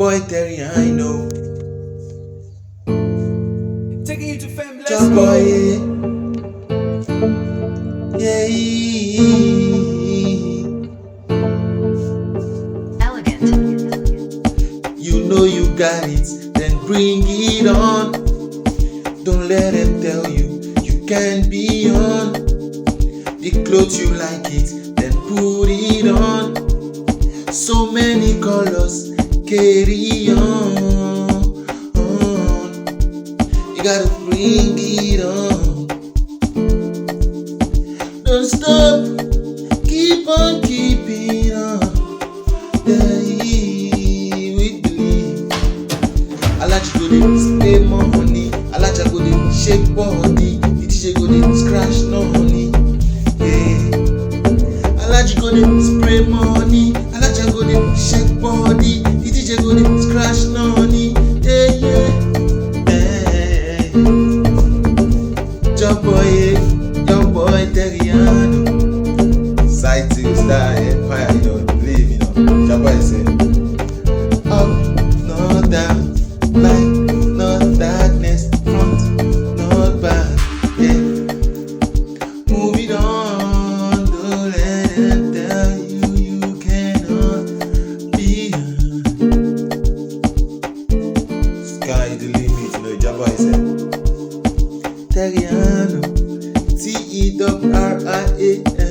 boy Terriano. Taking you to fame, let's Your go. boy, yeah. Elegant. You know you got it, then bring it on. Don't let them tell you you can't be on. The clothes you like it, then put it on. So many colors, carry on. You gotta bring it on. Don't stop, keep on keeping on. Yeah, we believe. I like you go dey spray more honey. I like you go dey shake body. The DJ go dey scratch no honey. Yeah. I like you go dey spray more honey. I like you go dey shake body. The DJ go dey scratch no honey. Yeah, yeah. Your boy Terriano. Side to star empire, you know, believe, you know. Your boy say, up, no down, light, no darkness, front, not back, yeah. Move it on, don't let them tell you you cannot be sky the limit, you know. Your boy say, Terriano, Terriano.